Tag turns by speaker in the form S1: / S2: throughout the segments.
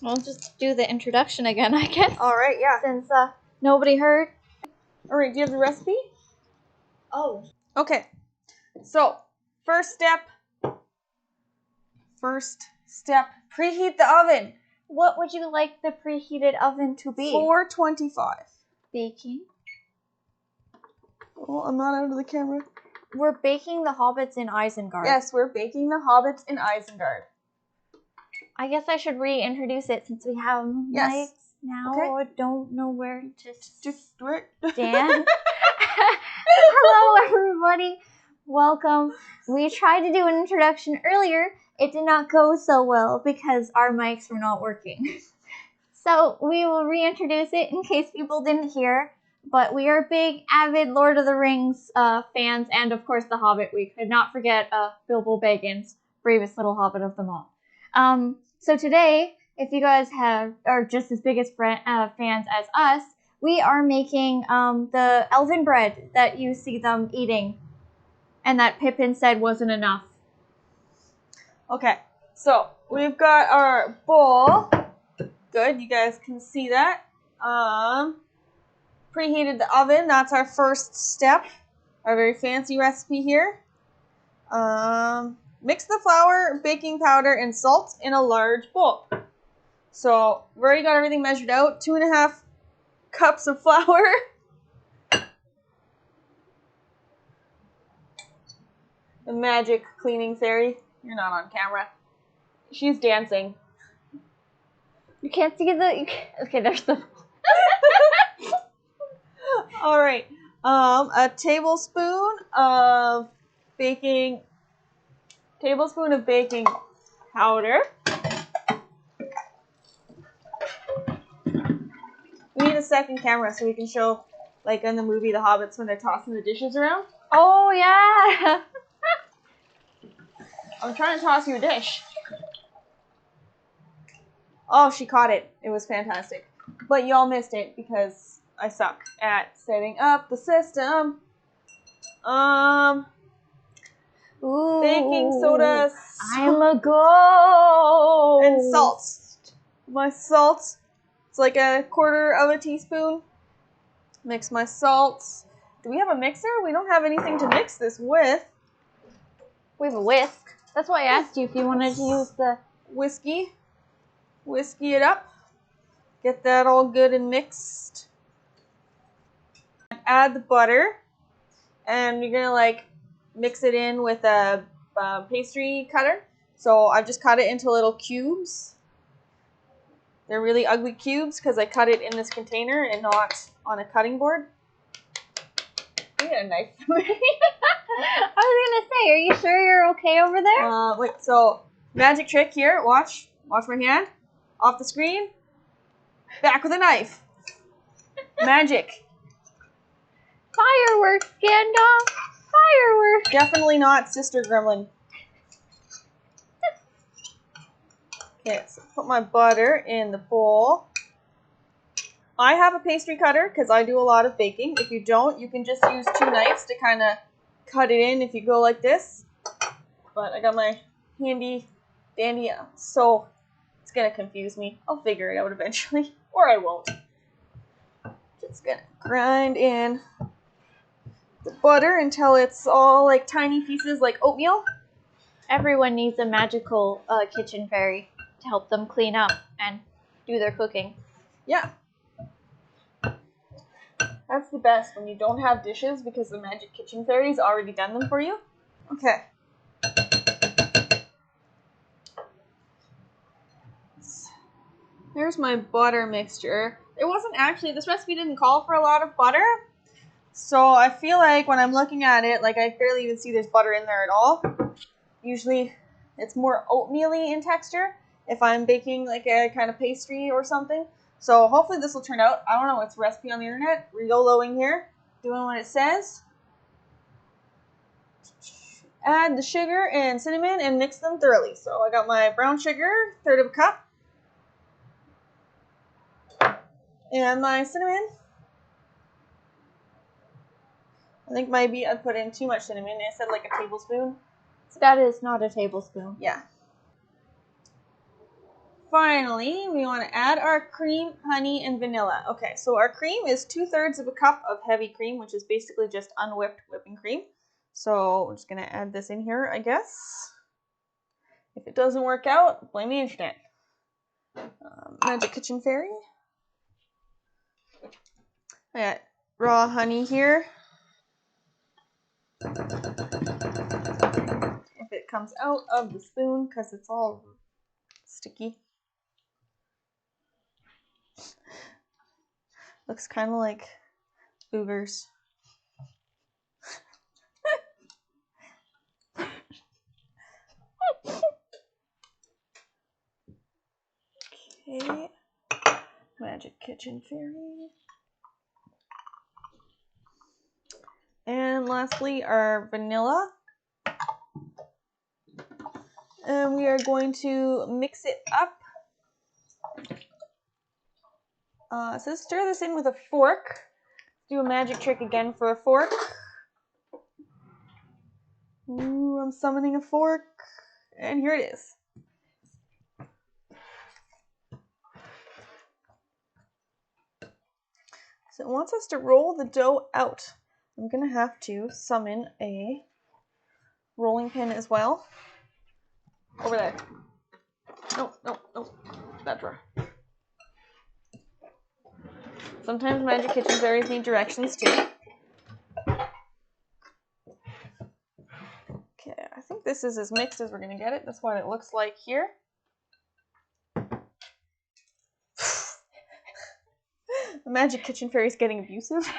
S1: We'll just do the introduction again, I guess.
S2: Alright, yeah.
S1: Since nobody heard.
S2: Alright, do you have the recipe?
S1: Oh.
S2: Okay. So, first step, preheat the oven.
S1: What would you like the preheated oven to be?
S2: 425.
S1: Baking.
S2: Oh, I'm not out of the camera.
S1: We're baking the hobbits in Isengard.
S2: Yes, we're baking the hobbits in Isengard.
S1: I guess I should reintroduce it since we have mics now.
S2: Okay.
S1: I don't know where to
S2: Just do it.
S1: stand. Hello, everybody. Welcome. We tried to do an introduction earlier. It did not go so well because our mics were not working. So we will reintroduce it in case people didn't hear. But we are big, avid Lord of the Rings fans, and of course The Hobbit. We could not forget Bilbo Baggins, bravest little hobbit of them all. So today, if you guys are just as big as fans as us, we are making the elven bread that you see them eating, and that Pippin said wasn't enough.
S2: Okay, so we've got our bowl. Good, you guys can see that. Preheated the oven. That's our first step. Our very fancy recipe here. Mix the flour, baking powder, and salt in a large bowl. So we've already got everything measured out. 2.5 cups of flour. The magic cleaning fairy. You're not on camera. She's dancing.
S1: You can't see the... Okay, there's the...
S2: All right. A tablespoon of baking powder. We need a second camera so we can show, like in the movie The Hobbits when they're tossing the dishes around.
S1: Oh, yeah.
S2: I'm trying to toss you a dish. Oh, she caught it. It was fantastic. But y'all missed it because I suck at setting up the system.
S1: Ooh,
S2: Baking soda.
S1: I'm a ghost.
S2: And salt. My salt. It's like 1/4 teaspoon. Mix my salt. Do we have a mixer? We don't have anything to mix this with.
S1: We have a whisk. That's why I asked you if you wanted to use the...
S2: Whiskey it up. Get that all good and mixed. Add the butter. And you're going to mix it in with a pastry cutter. So I've just cut it into little cubes. They're really ugly cubes because I cut it in this container and not on a cutting board. You get a knife.
S1: I was going to say, are you sure you're okay over there?
S2: Wait, so magic trick here. Watch my hand. Off the screen. Back with a knife. Magic.
S1: Fireworks, Gandalf. Fireworks.
S2: Definitely not Sister Gremlin. Okay, so put my butter in the bowl. I have a pastry cutter because I do a lot of baking. If you don't, you can just use 2 knives to kind of cut it in if you go like this. But I got my handy dandy, so it's going to confuse me. I'll figure it out eventually, or I won't. Just going to grind in the butter until it's all like tiny pieces like oatmeal.
S1: Everyone needs a magical kitchen fairy to help them clean up and do their cooking.
S2: Yeah. That's the best when you don't have dishes because the magic kitchen fairy's already done them for you. Okay. There's my butter mixture. It wasn't actually, this recipe didn't call for a lot of butter. So I feel like when I'm looking at it, I barely even see there's butter in there at all. Usually it's more oatmeal-y in texture if I'm baking a kind of pastry or something. So hopefully this will turn out. I don't know, it's a recipe on the internet. We're YOLOing here, doing what it says. Add the sugar and cinnamon and mix them thoroughly. So I got my brown sugar, 1/3 cup. And my cinnamon. I think maybe I put in too much cinnamon. I said a tablespoon.
S1: That is not a tablespoon.
S2: Yeah. finally, we want to add our cream, honey, and vanilla. Okay, so our cream is 2/3 of a cup of heavy cream, which is basically just unwhipped whipping cream. So I'm just going to add this in here, I guess. If it doesn't work out, blame the internet. Magic Kitchen Fairy. I got raw honey here. If it comes out of the spoon, because it's all sticky. Looks kind of like boogers. Okay. Magic Kitchen Fairy. And lastly, our vanilla. And we are going to mix it up. So stir this in with a fork. Do a magic trick again for a fork. Ooh, I'm summoning a fork. And here it is. So it wants us to roll the dough out. I'm going to have to summon a rolling pin as well. Over there. Nope. That drawer. Sometimes Magic Kitchen Fairies need directions too. Okay, I think this is as mixed as we're going to get it. That's what it looks like here. The Magic Kitchen Fairy is getting abusive.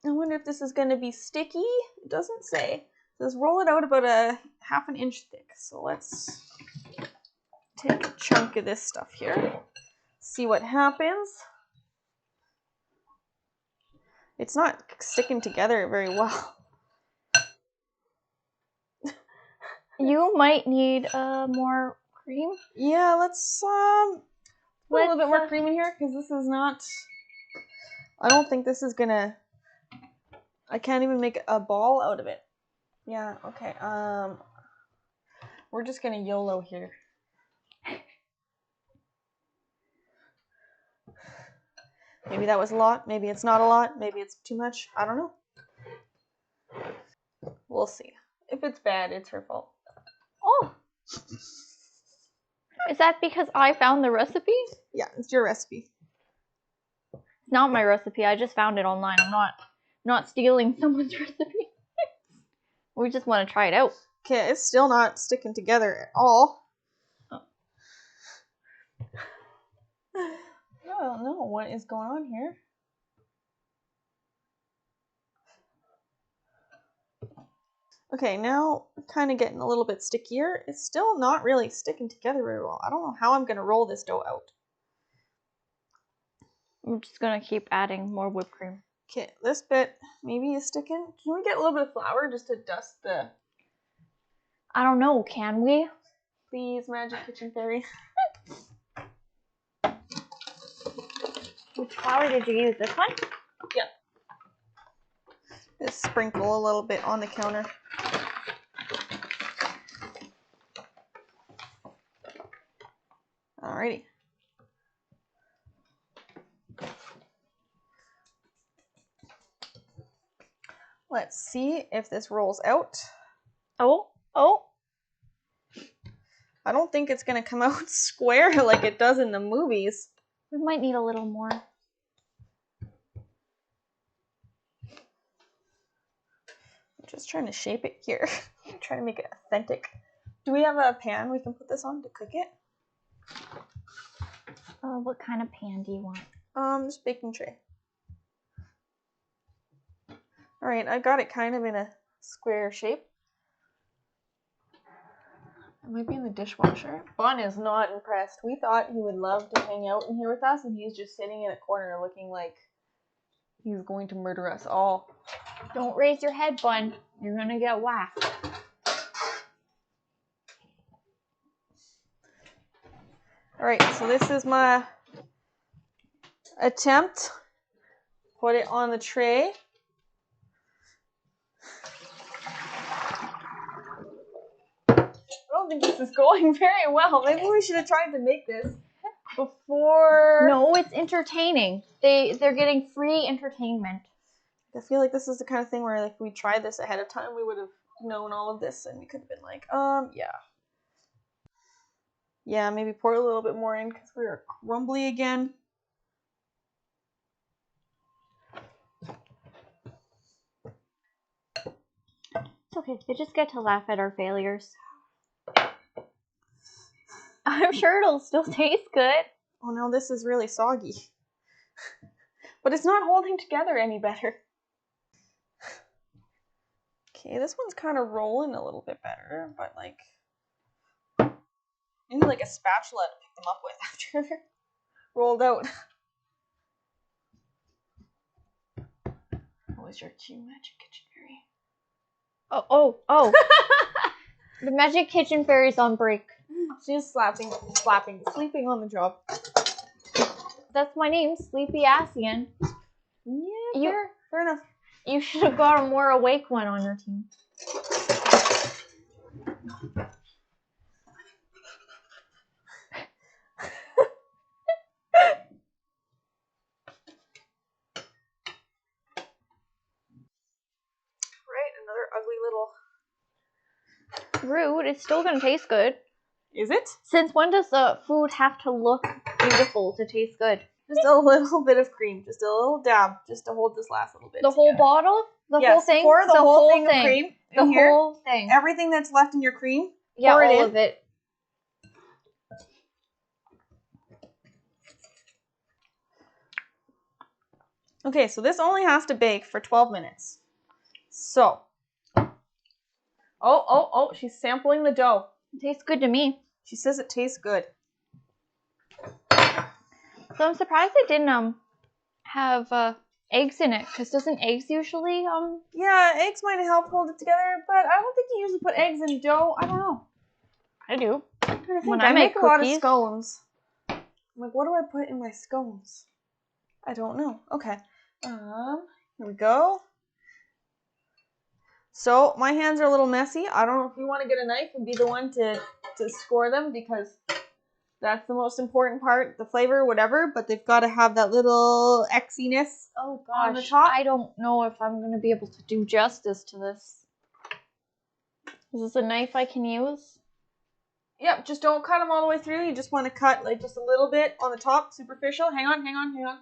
S2: I wonder if this is going to be sticky. It doesn't say. It says roll it out about a 1/2 inch thick. So let's take a chunk of this stuff here. See what happens. It's not sticking together very well.
S1: You might need more cream.
S2: Yeah, let's put a little bit more cream in here because this is not. I don't think this is gonna. I can't even make a ball out of it. Yeah. Okay. We're just gonna YOLO here. Maybe that was a lot. Maybe it's not a lot. Maybe it's too much. I don't know. We'll see. If it's bad, it's her fault.
S1: Oh. Is that because I found the recipe?
S2: Yeah, it's your recipe.
S1: It's not my recipe. I just found it online. I'm not stealing someone's recipe. We just want to try it out.
S2: Okay, it's still not sticking together at all. Oh. I don't know what is going on here. Okay, now kind of getting a little bit stickier. It's still not really sticking together very well. I don't know how I'm going to roll this dough out.
S1: I'm just going to keep adding more whipped cream.
S2: Okay, this bit maybe is sticking. Can we get a little bit of flour just to dust the...
S1: I don't know, can we?
S2: Please, Magic Kitchen Fairy.
S1: Which flour did you use? This one?
S2: Yeah. Just sprinkle a little bit on the counter. Alrighty. Let's see if this rolls out.
S1: Oh.
S2: I don't think it's going to come out square like it does in the movies.
S1: We might need a little more.
S2: I'm just trying to shape it here. I'm trying to make it authentic. Do we have a pan we can put this on to cook it?
S1: What kind of pan do you want?
S2: Just baking tray. Alright, I got it kind of in a square shape. It might be in the dishwasher. Bun is not impressed. We thought he would love to hang out in here with us, and he's just sitting in a corner looking like he's going to murder us all.
S1: Don't raise your head, Bun. You're gonna get whacked.
S2: Alright, so this is my attempt. Put it on the tray. think this is going very well. Maybe we should have tried to make this before.
S1: No, it's entertaining. They're getting free entertainment.
S2: I feel like this is the kind of thing where like we tried this ahead of time, we would have known all of this, and we could have been like, yeah, maybe pour a little bit more in because we are crumbly again.
S1: It's okay. They just get to laugh at our failures. I'm sure it'll still taste good.
S2: Oh no, this is really soggy. But it's not holding together any better. Okay, this one's kind of rolling a little bit better, but like, I need like a spatula to pick them up with after they're rolled out. What was your two magic kitchen fairy?
S1: Oh. The magic kitchen fairy's on break.
S2: She's sleeping on the job.
S1: That's my name, Sleepy Asian.
S2: Yeah, fair enough.
S1: You should have got a more awake one on your team.
S2: Right, another ugly little...
S1: Rude, it's still gonna taste good.
S2: Is it?
S1: Since when does the food have to look beautiful to taste good?
S2: Just a little bit of cream, just a little dab, just to hold this last little bit.
S1: The whole bottle? The whole thing?
S2: Pour the whole thing of cream in
S1: the
S2: here.
S1: Whole thing.
S2: Everything that's left in your cream,
S1: yeah,
S2: pour it
S1: all
S2: in.
S1: of it.
S2: Okay, so this only has to bake for 12 minutes. So. Oh, she's sampling the dough.
S1: It tastes good to me.
S2: She says it tastes good.
S1: So I'm surprised it didn't have eggs in it, because doesn't eggs usually
S2: Yeah, eggs might help hold it together, but I don't think you usually put eggs in dough. I don't know.
S1: I do.
S2: When I make a lot of scones. I'm like, what do I put in my scones? I don't know. Okay. Here we go. So my hands are a little messy. I don't know if you want to get a knife and be the one to score them, because that's the most important part, the flavor, whatever, but they've got to have that little Xiness on the top.
S1: I don't know if I'm going to be able to do justice to this. Is this a knife I can use?
S2: Yep, just don't cut them all the way through. You just want to cut like just a little bit on the top, superficial. Hang on.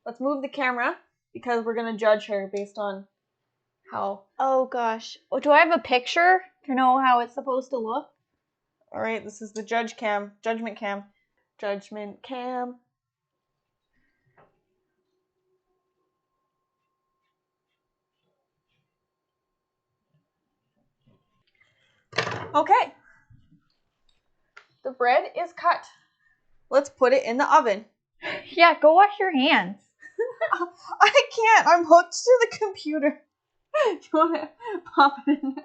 S2: Let's move the camera because we're going to judge her based on how...
S1: Oh gosh. Do I have a picture to know how it's supposed to look?
S2: All right, this is the judgment cam. Okay. The bread is cut. Let's put it in the oven.
S1: Yeah, go wash your hands.
S2: I can't. I'm hooked to the computer. Do you want to pop it in there?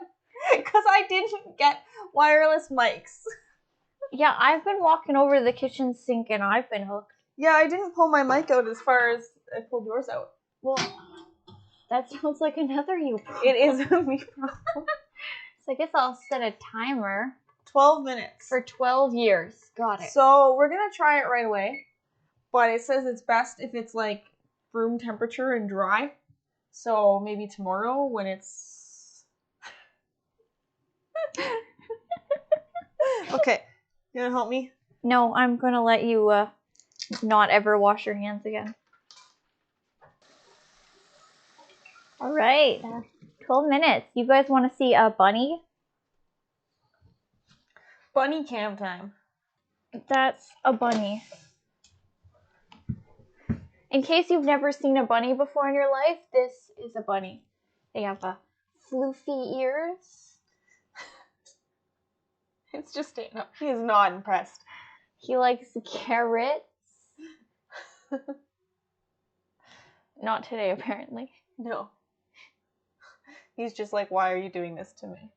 S2: Because I didn't get wireless mics.
S1: Yeah, I've been walking over to the kitchen sink and I've been hooked.
S2: Yeah, I didn't pull my mic out as far as I pulled yours out.
S1: Well, that sounds like another you problem.
S2: It is a me problem.
S1: So I guess I'll set a timer.
S2: 12 minutes.
S1: For 12 years. Got it.
S2: So we're going to try it right away. But it says it's best if it's like room temperature and dry. So maybe tomorrow when it's... Okay. You want to help me?
S1: No, I'm going to let you not ever wash your hands again. All right. 12 minutes. You guys want to see a bunny?
S2: Bunny cam time.
S1: That's a bunny. In case you've never seen a bunny before in your life, this is a bunny. They have floofy ears.
S2: It's just standing up. He is not impressed.
S1: He likes carrots. Not today, apparently.
S2: No. He's just like, why are you doing this to me?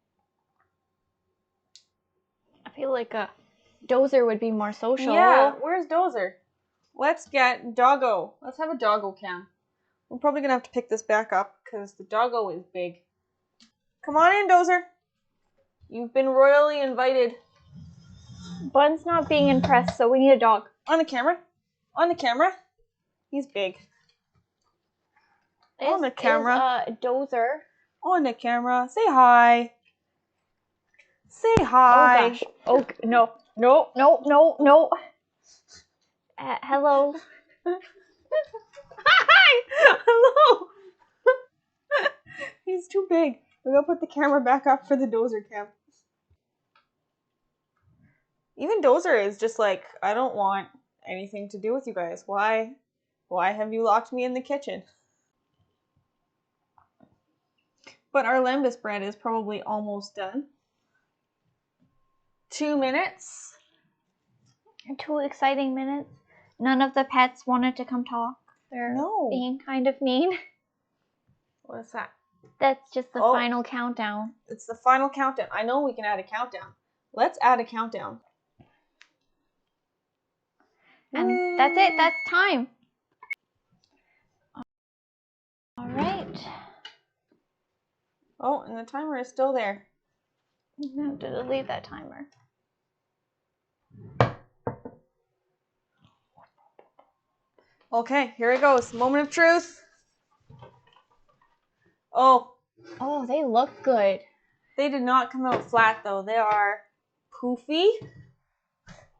S1: I feel like a Dozer would be more social.
S2: Yeah, where's Dozer? Let's get Doggo. Let's have a Doggo cam. We're probably going to have to pick this back up because the Doggo is big. Come on in, Dozer. You've been royally invited
S1: Bun's not being impressed, so we need a dog.
S2: On the camera. On the camera. He's big. On the camera.
S1: Is, Dozer.
S2: On the camera. Say hi. Say hi.
S1: Oh gosh. Oh no. No. Hello.
S2: Hi. Hello. He's too big. We're gonna put the camera back up for the Dozer cam. Even Dozer is just like, I don't want anything to do with you guys. Why have you locked me in the kitchen? But our Lembas bread is probably almost done. 2 minutes.
S1: 2 exciting minutes. None of the pets wanted to come talk. They're being kind of mean.
S2: What is that?
S1: That's just the final countdown.
S2: It's the final countdown. I know we can add a countdown. Let's add a countdown.
S1: And that's it. That's time. All right.
S2: Oh, and the timer is still there.
S1: I have to delete that timer.
S2: Okay, here it goes. Moment of truth. Oh,
S1: they look good.
S2: They did not come out flat though. They are poofy.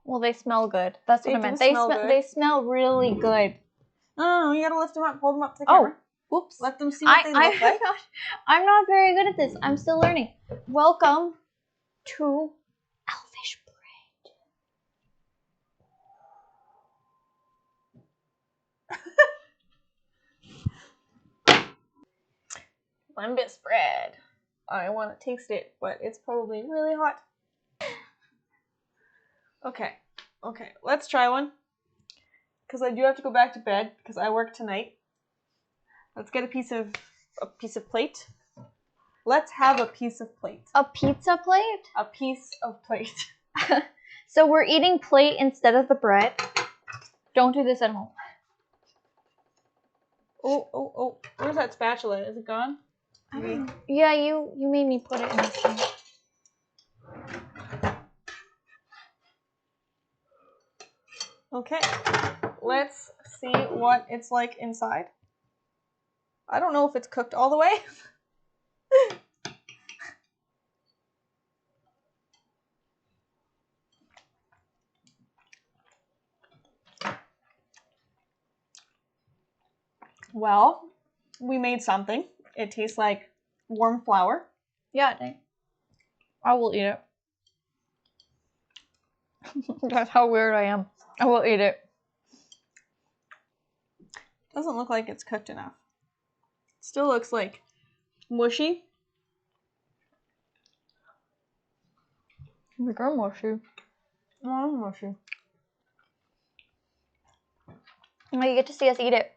S1: Well, they smell good. That's what I meant.
S2: Good.
S1: They smell really good.
S2: No, you gotta lift them up. Hold them up to the camera.
S1: Whoops.
S2: Let them see what they look like.
S1: I'm not very good at this. I'm still learning. Welcome to Elvish Bread.
S2: Lembas bread. I want to taste it, but it's probably really hot. Okay, let's try one. Because I do have to go back to bed because I work tonight. Let's get a piece of plate. Let's have a piece of plate.
S1: A pizza plate?
S2: A piece of plate.
S1: So we're eating plate instead of the bread. Don't do this at home.
S2: Oh. Where's that spatula? Is it gone?
S1: Yeah, you made me put it in this thing.
S2: Okay. Let's see what it's like inside. I don't know if it's cooked all the way. Well, we made something. It tastes like warm flour.
S1: Yeah, I will eat it. That's how weird I am. I will eat it.
S2: Doesn't look like it's cooked enough. Still looks like mushy.
S1: Like I'm mushy.
S2: I'm mushy.
S1: Well, you get to see us eat it.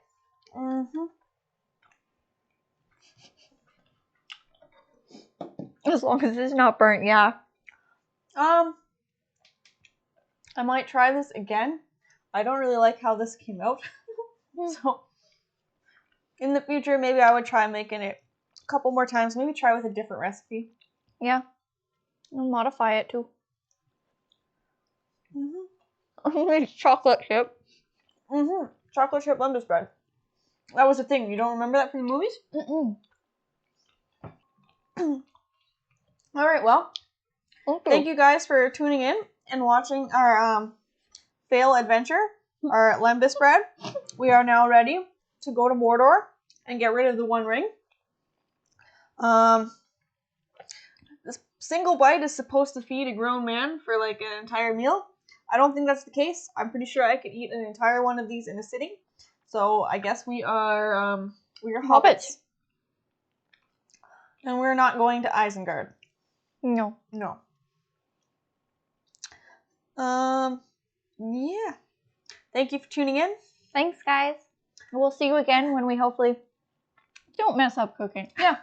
S1: As long as it's not burnt, yeah.
S2: I might try this again. I don't really like how this came out. So in the future, maybe I would try making it a couple more times. Maybe try with a different recipe.
S1: Yeah. I'll modify it too. It's chocolate chip.
S2: Chocolate chip Lembas bread. That was a thing. You don't remember that from the movies? All right, well, thank you guys for tuning in and watching our fail adventure, our Lembas bread. We are now ready to go to Mordor and get rid of the One Ring. This single bite is supposed to feed a grown man for like an entire meal. I don't think that's the case. I'm pretty sure I could eat an entire one of these in a sitting. So I guess we are hobbits. And we're not going to Isengard.
S1: No.
S2: Yeah. Thank you for tuning in.
S1: Thanks, guys. We'll see you again when we hopefully don't mess up cooking.
S2: Yeah.